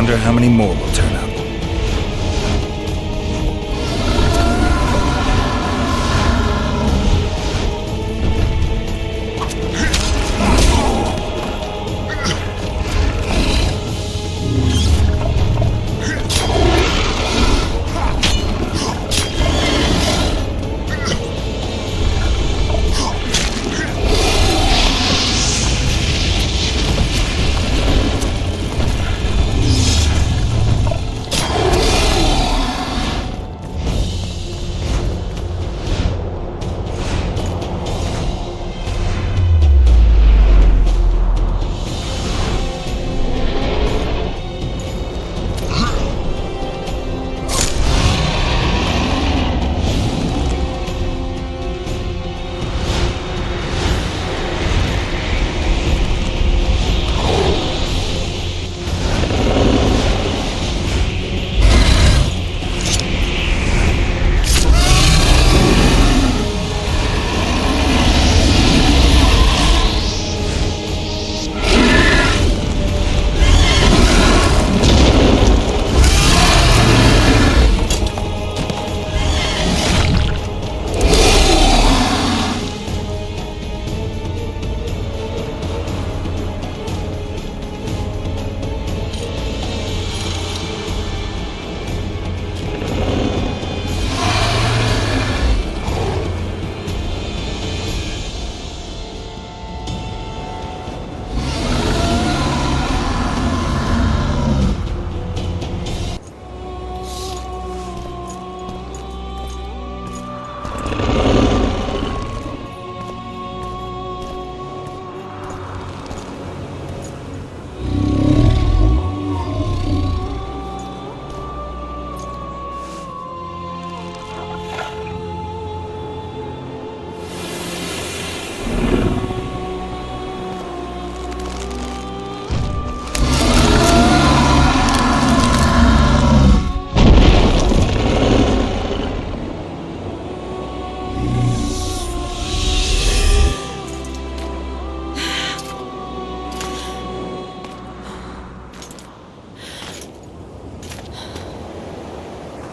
wonder how many more will turn up.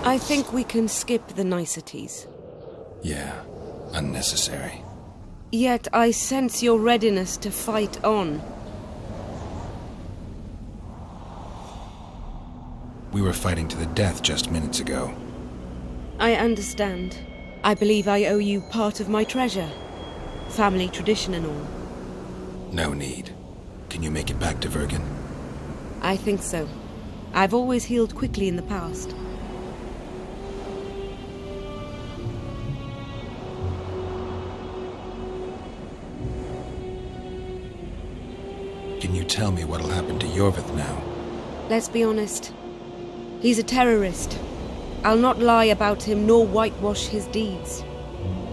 I think we can skip the niceties. Yeah, unnecessary. Yet I sense your readiness to fight on. We were fighting to the death just minutes ago. I understand. I believe I owe you part of my treasure. Family tradition and all. No need. Can you make it back to Vergen? I think so. I've always healed quickly in the past. Can you tell me what'll happen to Yorvith now? Let's be honest. He's a terrorist. I'll not lie about him nor whitewash his deeds.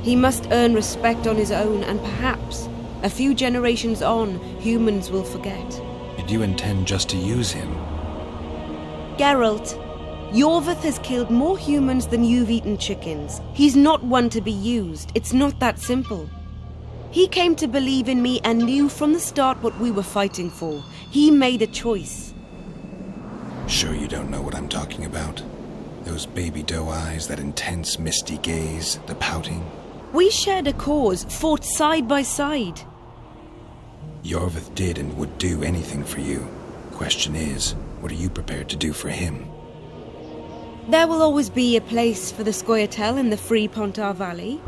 He must earn respect on his own, and perhaps, a few generations on, humans will forget. Did you intend just to use him? Geralt, Yorvith has killed more humans than you've eaten chickens. He's not one to be used. It's not that simple. He came to believe in me and knew from the start what we were fighting for. He made a choice. Sure you don't know what I'm talking about? Those baby doe eyes, that intense misty gaze, the pouting. We shared a cause, fought side by side. Yorvith did and would do anything for you. Question is, what are you prepared to do for him? There will always be a place for the Scoia'tael in the free Pontar Valley.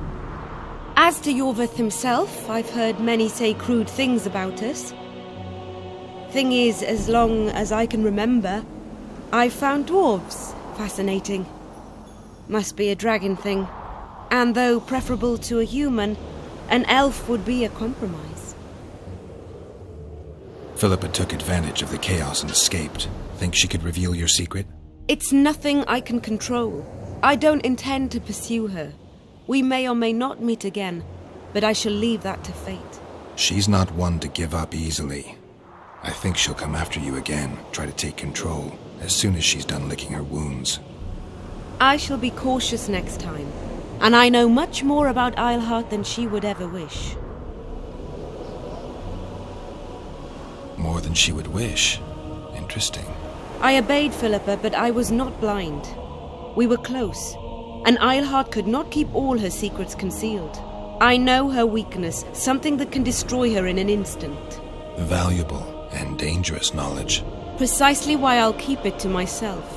As to Yorvith himself, I've heard many say crude things about us. Thing is, as long as I can remember, I've found dwarves fascinating. Must be a dragon thing. And though preferable to a human, an elf would be a compromise. Philippa took advantage of the chaos and escaped. Think she could reveal your secret? It's nothing I can control. I don't intend to pursue her. We may or may not meet again, but I shall leave that to fate. She's not one to give up easily. I think she'll come after you again, try to take control, as soon as she's done licking her wounds. I shall be cautious next time, and I know much more about Eilhart than she would ever wish. More than she would wish. Interesting. I obeyed Philippa, but I was not blind. We were close, and Eilhart could not keep all her secrets concealed. I know her weakness, something that can destroy her in an instant. Valuable and dangerous knowledge. Precisely why I'll keep it to myself.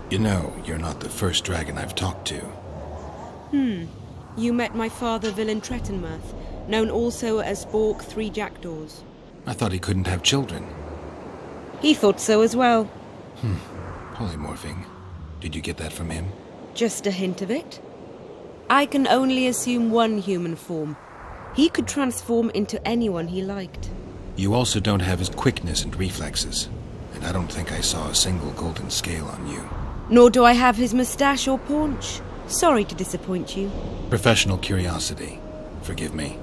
You know, you're not the first dragon I've talked to. You met my father, Villain Trettenmirth, known also as Bork Three Jackdaws. I thought he couldn't have children. He thought so as well. Polymorphing. Did you get that from him? Just a hint of it. I can only assume one human form. He could transform into anyone he liked. You also don't have his quickness and reflexes. And I don't think I saw a single golden scale on you. Nor do I have his moustache or paunch. Sorry to disappoint you. Professional curiosity. Forgive me.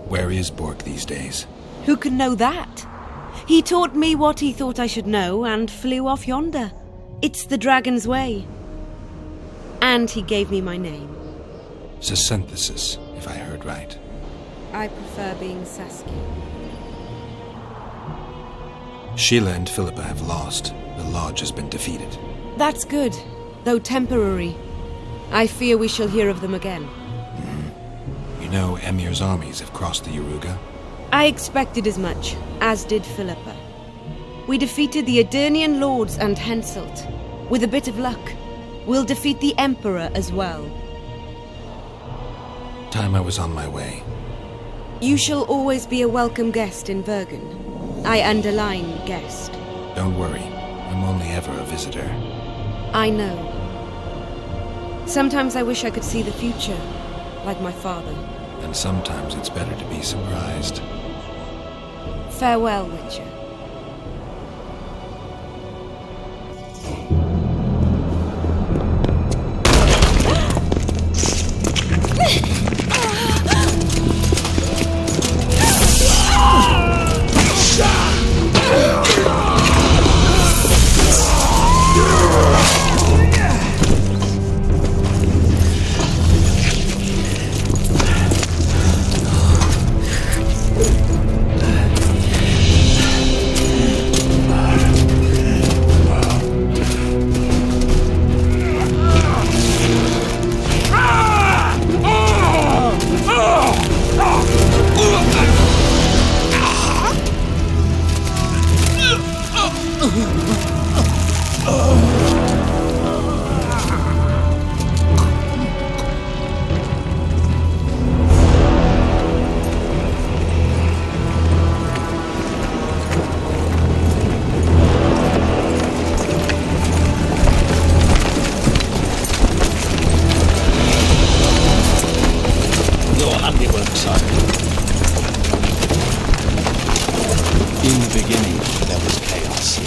Where is Bork these days? Who can know that? He taught me what he thought I should know and flew off yonder. It's the dragon's way. And he gave me my name. Synthesis, if I heard right. I prefer being Saskia. Sheila and Philippa have lost. The Lodge has been defeated. That's good, though temporary. I fear we shall hear of them again. You know Emir's armies have crossed the Yaruga? I expected as much, as did Philippa. We defeated the Edirnian lords and Henselt. With a bit of luck, we'll defeat the Emperor as well. Time I was on my way. You shall always be a welcome guest in Bergen. I underline guest. Don't worry, I'm only ever a visitor. I know. Sometimes I wish I could see the future, like my father. And sometimes it's better to be surprised. Farewell, Witcher. In the beginning, there was chaos.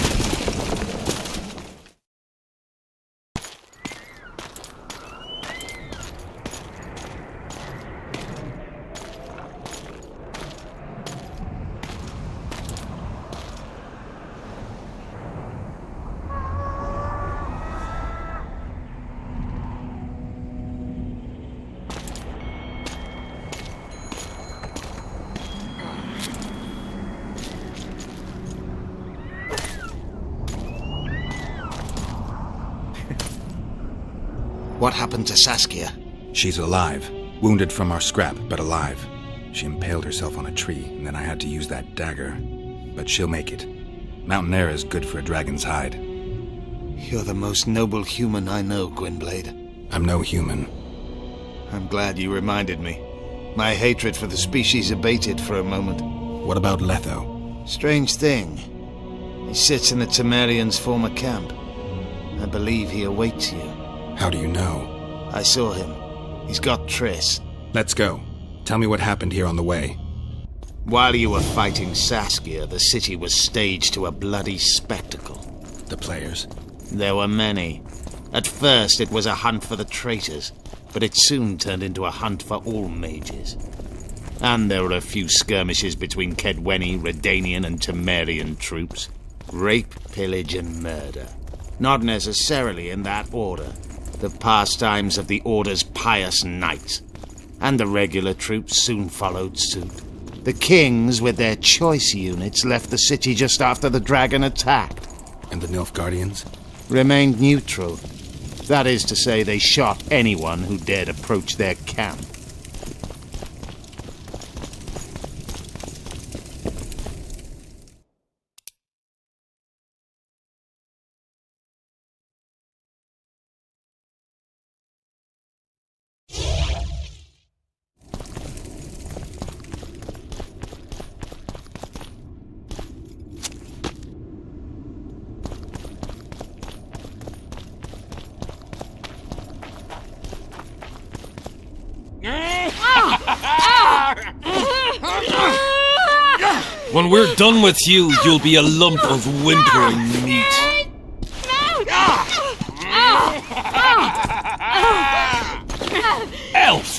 What happened to Saskia? She's alive. Wounded from our scrap, but alive. She impaled herself on a tree, and then I had to use that dagger. But she'll make it. Mountain air is good for a dragon's hide. You're the most noble human I know, Gwynblade. I'm no human. I'm glad you reminded me. My hatred for the species abated for a moment. What about Letho? Strange thing. He sits in the Temerians' former camp. I believe he awaits you. How do you know? I saw him. He's got Triss. Let's go. Tell me what happened here on the way. While you were fighting Saskia, the city was staged to a bloody spectacle. The players? There were many. At first it was a hunt for the traitors, but it soon turned into a hunt for all mages. And there were a few skirmishes between Kedweni, Redanian and Temerian troops. Rape, pillage and murder. Not necessarily in that order. The pastimes of the Order's pious knights. And the regular troops soon followed suit. The kings, with their choice units, left the city just after the dragon attacked. And the Nilfgaardians? Remained neutral. That is to say, they shot anyone who dared approach their camp. When we're done with you, you'll be a lump of whimpering meat. Elf!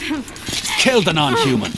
Kill the non-human.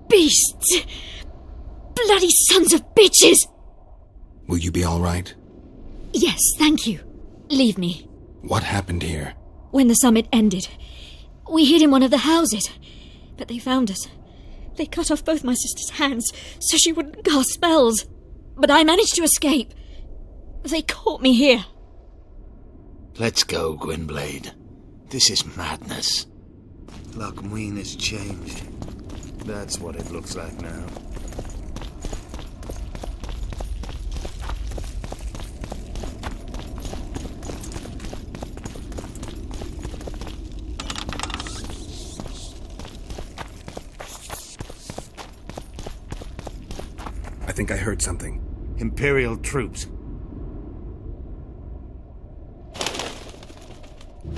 Beasts! Bloody sons of bitches! Will you be all right? Yes, thank you. Leave me. What happened here? When the summit ended, we hid in one of the houses, but they found us. They cut off both my sister's hands so she wouldn't cast spells. But I managed to escape. They caught me here. Let's go, Gwynblade. This is madness. Lochmuin has changed. That's what it looks like now. I think I heard something. Imperial troops.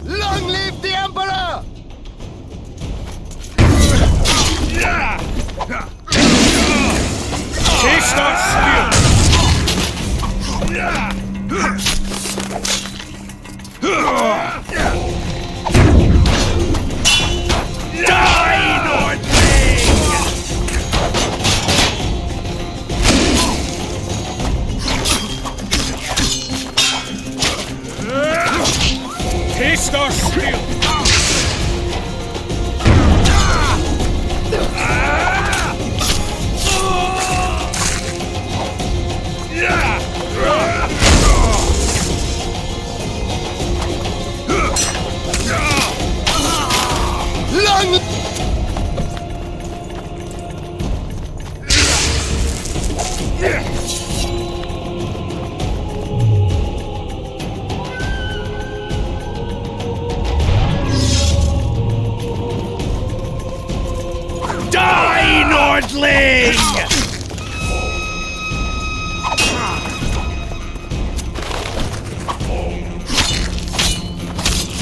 Long live the Emperor! Taste our skill! Die, Nordling! Taste our skill! Die, Nordling!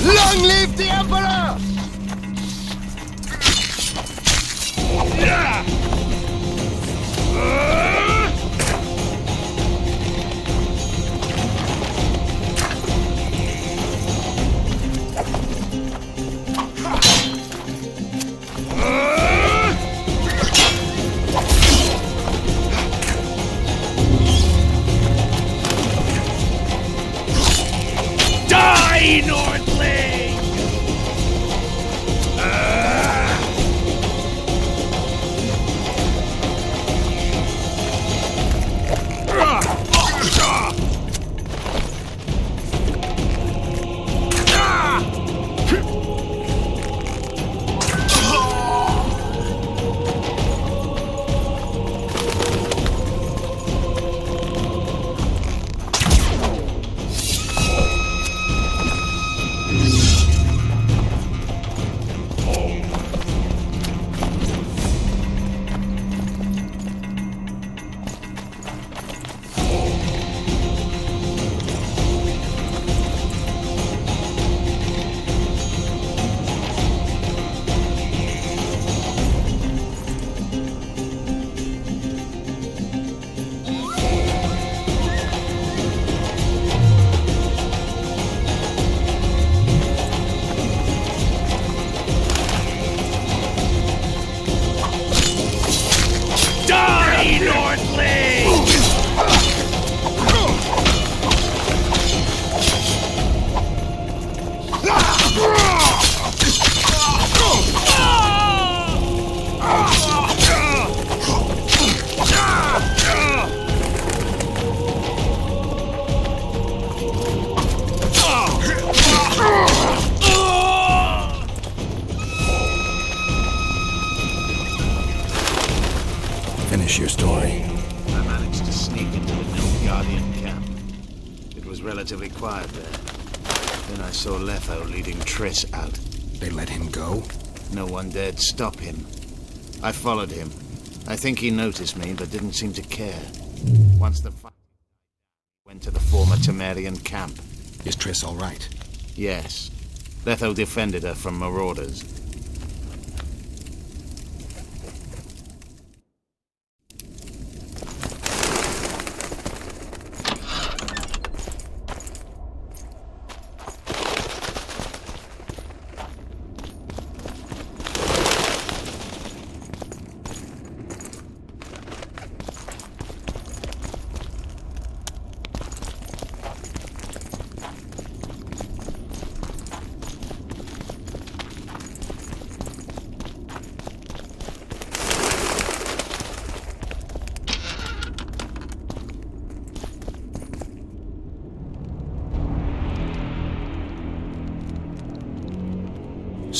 Long live the Emperor! sneak into the Nilfgaardian camp. It was relatively quiet there. Then I saw Letho leading Triss out. They let him go? No one dared stop him. I followed him. I think he noticed me, but didn't seem to care. Once the fight went to the former Temerian camp. Is Triss all right? Yes. Letho defended her from marauders.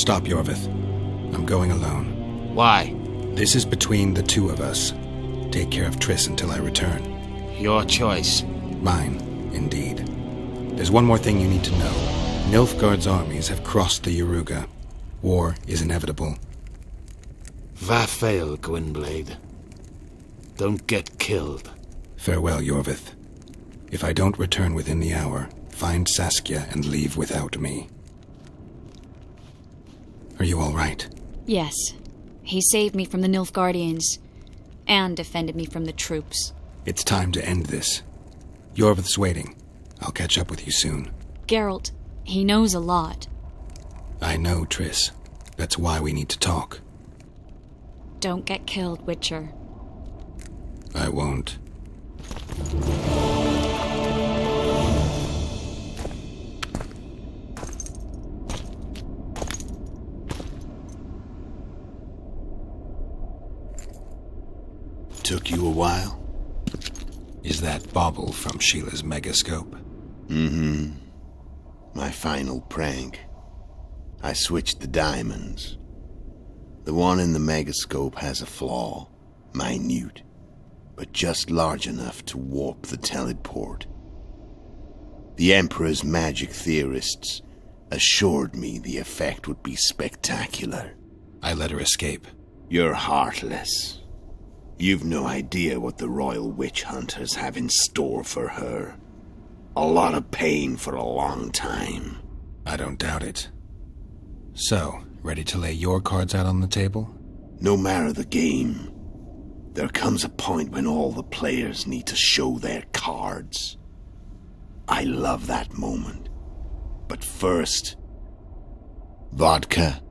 Stop, Yorvith. I'm going alone. Why? This is between the two of us. Take care of Triss until I return. Your choice. Mine, indeed. There's one more thing you need to know. Nilfgaard's armies have crossed the Yaruga. War is inevitable. Vafail, Gwynblade. Don't get killed. Farewell, Yorvith. If I don't return within the hour, find Saskia and leave without me. Are you all right? Yes. He saved me from the Nilfgaardians and defended me from the troops. It's time to end this. Yorvith's waiting. I'll catch up with you soon. Geralt, he knows a lot. I know, Triss. That's why we need to talk. Don't get killed, Witcher. I won't. Took you a while? Is that bauble from Sheila's megascope? Mm-hmm. My final prank. I switched the diamonds. The one in the megascope has a flaw. Minute. But just large enough to warp the teleport. The Emperor's magic theorists assured me the effect would be spectacular. I let her escape. You're heartless. You've no idea what the royal witch hunters have in store for her. A lot of pain for a long time. I don't doubt it. So, ready to lay your cards out on the table? No matter the game, there comes a point when all the players need to show their cards. I love that moment. But first, vodka.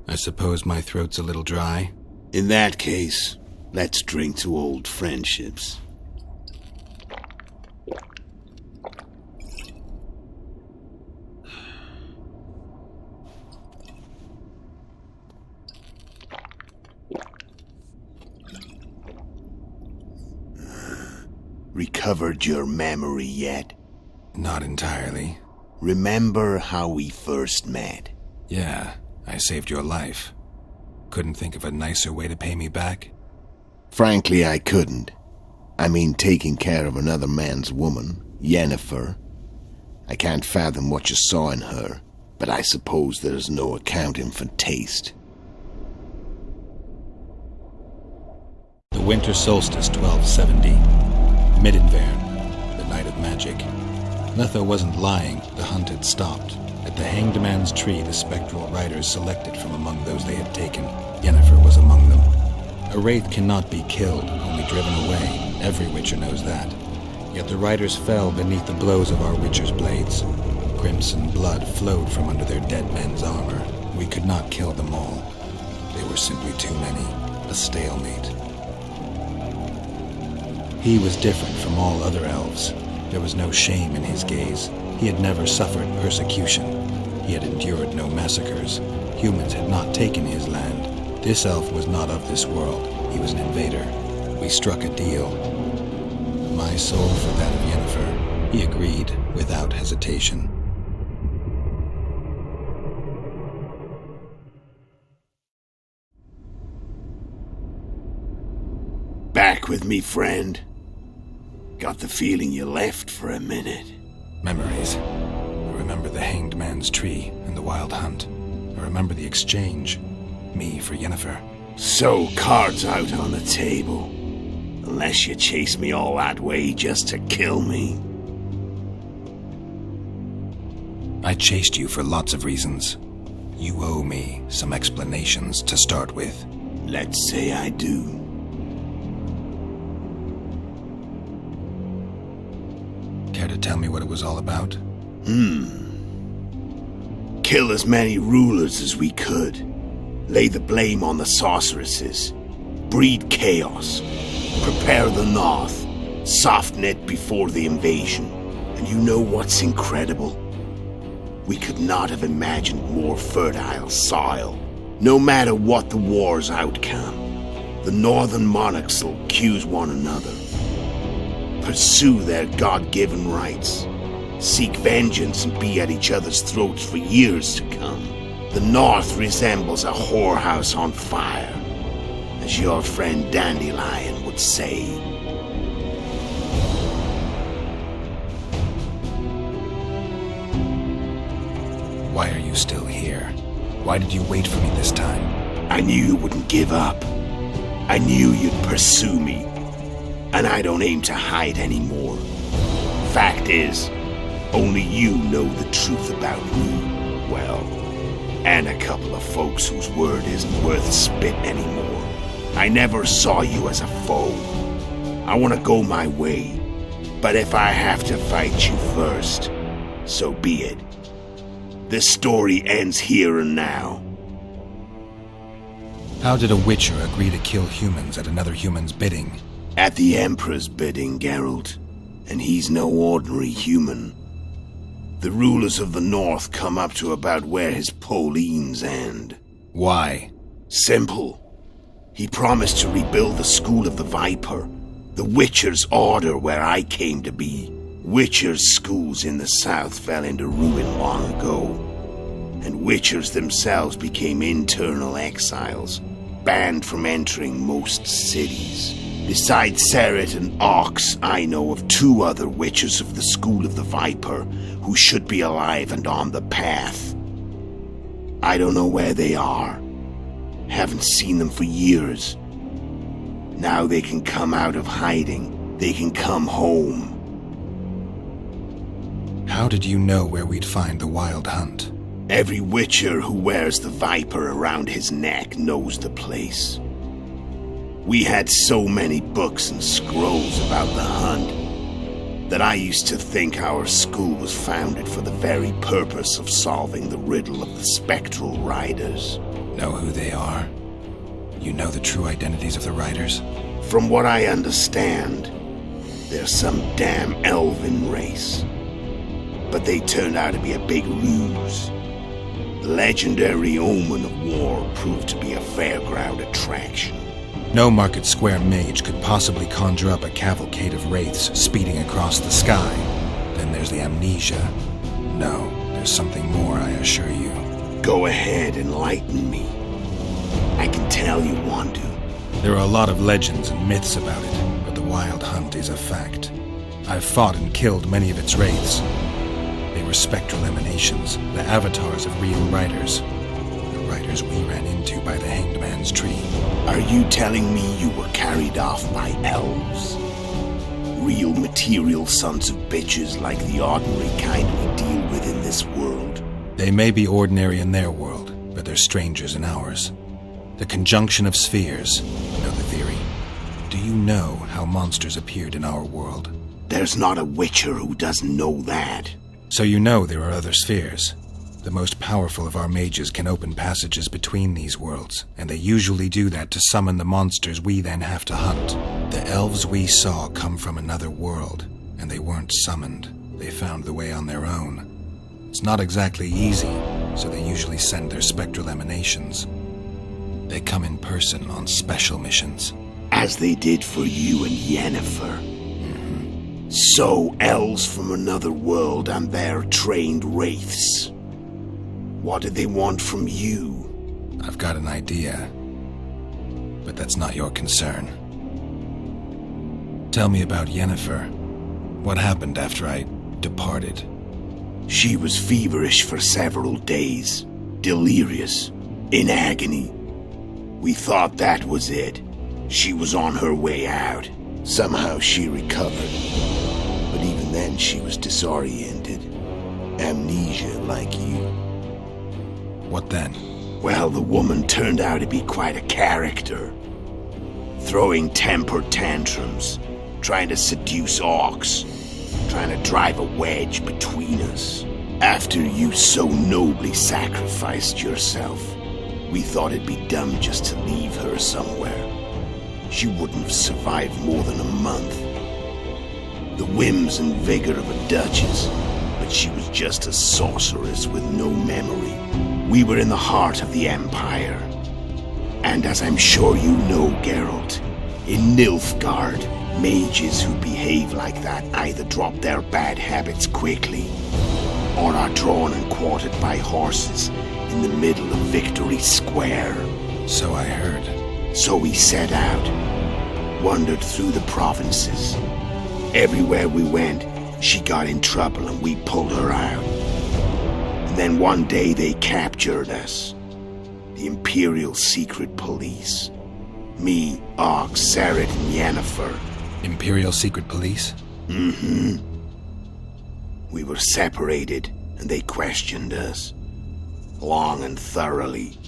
I suppose my throat's a little dry. In that case, let's drink to old friendships. Recovered your memory yet? Not entirely. Remember how we first met? Yeah, I saved your life. Couldn't think of a nicer way to pay me back? Frankly, I couldn't. I mean, taking care of another man's woman, Yennefer. I can't fathom what you saw in her, but I suppose there's no accounting for taste. The winter solstice 1270. Middenvern, the night of magic. Letho wasn't lying, the hunt had stopped. At the Hanged Man's Tree, the spectral riders selected from among those they had taken. Yennefer was among them. A wraith cannot be killed, only driven away. Every Witcher knows that. Yet the riders fell beneath the blows of our Witcher's blades. Crimson blood flowed from under their dead men's armor. We could not kill them all. They were simply too many. A stalemate. He was different from all other elves. There was no shame in his gaze. He had never suffered persecution. He had endured no massacres. Humans had not taken his land. This elf was not of this world. He was an invader. We struck a deal. My soul for that of Yennefer. He agreed without hesitation. Back with me, friend? Got the feeling you left for a minute. Memories. I remember the hanged man's tree and the wild hunt. I remember the exchange. Me for Yennefer. So, cards out on the table. Unless you chase me all that way just to kill me. I chased you for lots of reasons. You owe me some explanations to start with. Let's say I do. Care to tell me what it was all about? Kill as many rulers as we could. Lay the blame on the sorceresses. Breed chaos. Prepare the north. Soften it before the invasion. And you know what's incredible? We could not have imagined more fertile soil. No matter what the war's outcome, the northern monarchs will accuse one another. Pursue their God-given rights. Seek vengeance and be at each other's throats for years to come. The north resembles a whorehouse on fire, as your friend Dandelion would say. Why are you still here? Why did you wait for me this time? I knew you wouldn't give up. I knew you'd pursue me. And I don't aim to hide anymore. Fact is, only you know the truth about me. Well, and a couple of folks whose word isn't worth spit anymore. I never saw you as a foe. I want to go my way. But if I have to fight you first, so be it. This story ends here and now. How did a Witcher agree to kill humans at another human's bidding? At the Emperor's bidding, Geralt. And he's no ordinary human. The rulers of the North come up to about where his Pauline's end. Why? Simple. He promised to rebuild the School of the Viper, the Witcher's order where I came to be. Witcher's schools in the south fell into ruin long ago, and Witchers themselves became internal exiles, banned from entering most cities. Besides Seret and Ox, I know of 2 other Witchers of the School of the Viper who should be alive and on the path. I don't know where they are. Haven't seen them for years. Now they can come out of hiding. They can come home. How did you know where we'd find the Wild Hunt? Every Witcher who wears the Viper around his neck knows the place. We had so many books and scrolls about the hunt that I used to think our school was founded for the very purpose of solving the riddle of the spectral riders. Know who they are? You know the true identities of the riders? From what I understand, they're some damn elven race. But they turned out to be a big ruse. The legendary omen of war proved to be a fairground attraction. No Market Square mage could possibly conjure up a cavalcade of wraiths speeding across the sky. Then there's the amnesia. No, there's something more, I assure you. Go ahead, enlighten me. I can tell you want to. There are a lot of legends and myths about it, but the Wild Hunt is a fact. I've fought and killed many of its wraiths. They were spectral emanations, the avatars of real riders. The riders we ran into by the Hanged Man's Tree. Are you telling me you were carried off by elves? Real material sons of bitches like the ordinary kind we deal with in this world? They may be ordinary in their world, but they're strangers in ours. The conjunction of spheres. You know the theory. Do you know how monsters appeared in our world? There's not a Witcher who doesn't know that. So you know there are other spheres. The most powerful of our mages can open passages between these worlds, and they usually do that to summon the monsters we then have to hunt. The elves we saw come from another world, and they weren't summoned. They found the way on their own. It's not exactly easy, so they usually send their spectral emanations. They come in person on special missions. As they did for you and Yennefer. So, elves from another world and their trained wraiths. What do they want from you? I've got an idea, but that's not your concern. Tell me about Yennefer. What happened after I departed? She was feverish for several days, delirious, in agony. We thought that was it. She was on her way out. Somehow she recovered. But even then she was disoriented. Amnesia like you. What then? Well, the woman turned out to be quite a character. Throwing temper tantrums, trying to seduce orcs, trying to drive a wedge between us. After you so nobly sacrificed yourself, we thought it'd be dumb just to leave her somewhere. She wouldn't have survived more than a month. The whims and vigor of a duchess, but she was just a sorceress with no memory. We were in the heart of the Empire. And as I'm sure you know, Geralt, in Nilfgaard, mages who behave like that either drop their bad habits quickly, or are drawn and quartered by horses in the middle of Victory Square. So I heard. So we set out, wandered through the provinces. Everywhere we went, she got in trouble and we pulled her out. And then one day they captured us. The Imperial Secret Police. Me, Og, Sareth, and Yennefer. Imperial Secret Police? Mm-hmm. We were separated, and they questioned us. Long and thoroughly,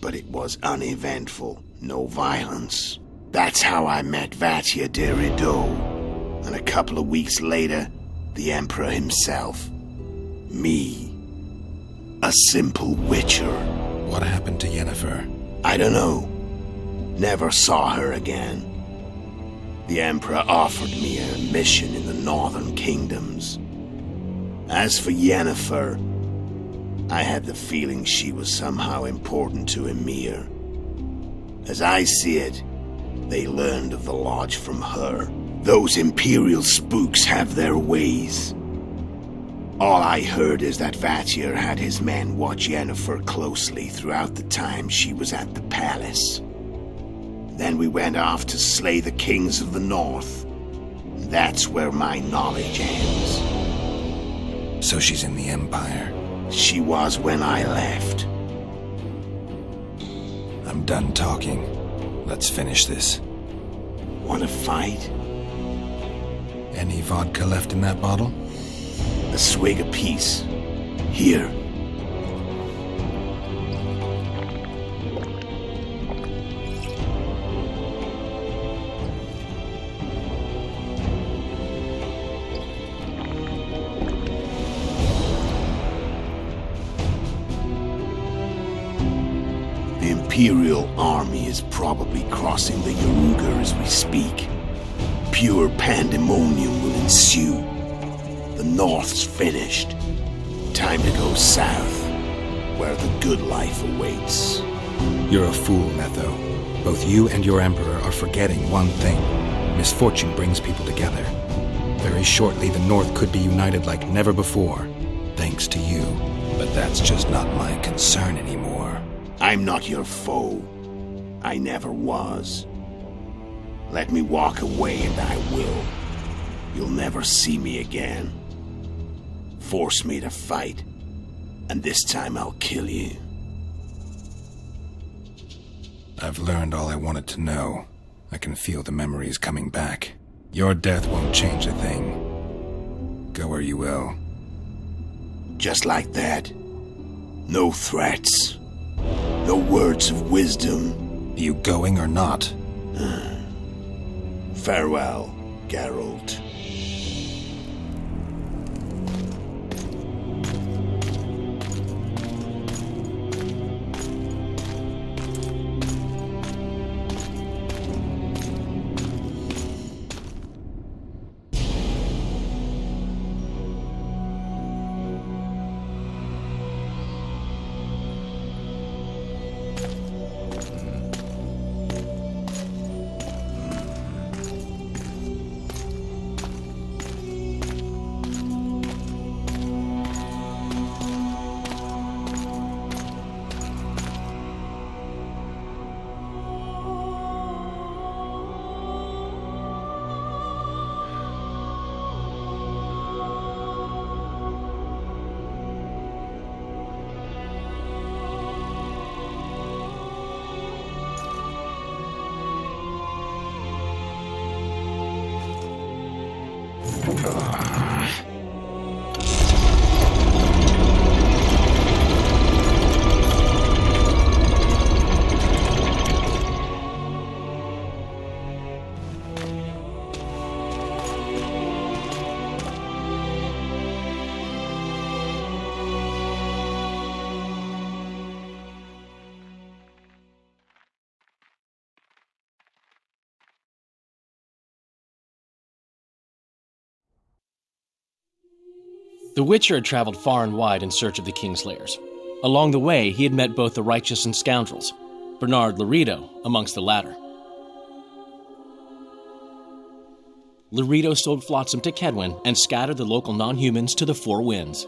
but it was uneventful, no violence. That's how I met Vatia de Rideau, and a couple of weeks later, the Emperor himself. Me. A simple witcher. What happened to Yennefer? I don't know. Never saw her again. The Emperor offered me a mission in the northern kingdoms. As for Yennefer, I had the feeling she was somehow important to Emir. As I see it, they learned of the lodge from her. Those Imperial spooks have their ways. All I heard is that Vatir had his men watch Yennefer closely throughout the time she was at the palace. Then we went off to slay the kings of the north. That's where my knowledge ends. So she's in the Empire? She was when I left. I'm done talking. Let's finish this. Want to fight? Any vodka left in that bottle? A swig apiece. Here. The Imperial army is probably crossing the Yaruga as we speak. Pure pandemonium will ensue. The North's finished. Time to go south, where the good life awaits. You're a fool, Netho. Both you and your Emperor are forgetting one thing. Misfortune brings people together. Very shortly, the North could be united like never before, thanks to you. But that's just not my concern anymore. I'm not your foe. I never was. Let me walk away and I will. You'll never see me again. Force me to fight, and this time I'll kill you. I've learned all I wanted to know. I can feel the memories coming back. Your death won't change a thing. Go where you will. Just like that. No threats. No words of wisdom. You going or not? Farewell, Geralt. The Witcher had traveled far and wide in search of the Kingslayers. Along the way, he had met both the righteous and scoundrels, Bernard Laredo amongst the latter. Laredo sold Flotsam to Kedwin and scattered the local non-humans to the four winds.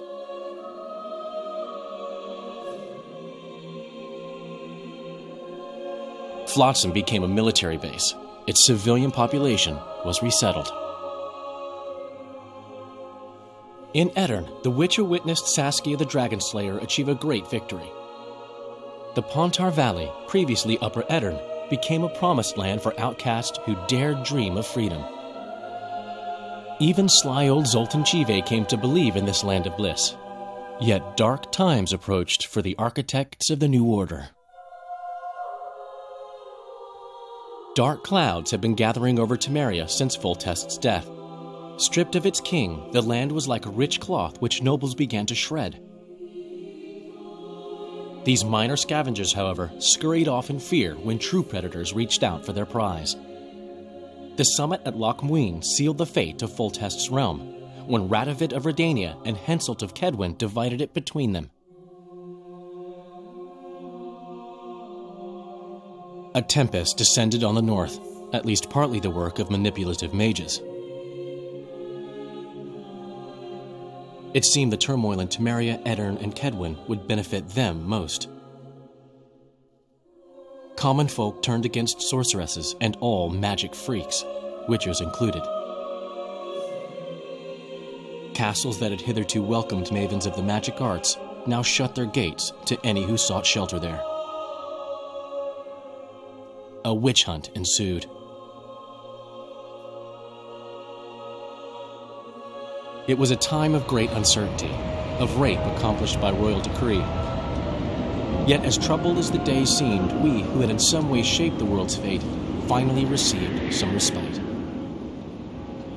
Flotsam became a military base. Its civilian population was resettled. In Edirn, the Witcher witnessed Saskia the Dragonslayer achieve a great victory. The Pontar Valley, previously Upper Edirn, became a promised land for outcasts who dared dream of freedom. Even sly old Zoltan Chive came to believe in this land of bliss. Yet dark times approached for the architects of the New Order. Dark clouds had been gathering over Temeria since Foltest's death. Stripped of its king, the land was like a rich cloth which nobles began to shred. These minor scavengers, however, scurried off in fear when true predators reached out for their prize. The summit at Loch Muin sealed the fate of Foltest's realm, when Radovid of Redania and Henselt of Kedwin divided it between them. A tempest descended on the north, at least partly the work of manipulative mages. It seemed the turmoil in Temeria, Edirn, and Kedwin would benefit them most. Common folk turned against sorceresses and all magic freaks, witchers included. Castles that had hitherto welcomed mavens of the magic arts now shut their gates to any who sought shelter there. A witch hunt ensued. It was a time of great uncertainty, of rape accomplished by royal decree. Yet as troubled as the days seemed, we, who had in some way shaped the world's fate, finally received some respite.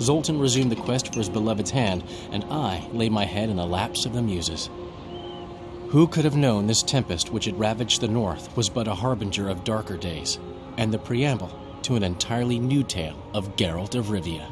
Zoltan resumed the quest for his beloved's hand, and I laid my head in the laps of the muses. Who could have known this tempest which had ravaged the north was but a harbinger of darker days, and the preamble to an entirely new tale of Geralt de Rivia.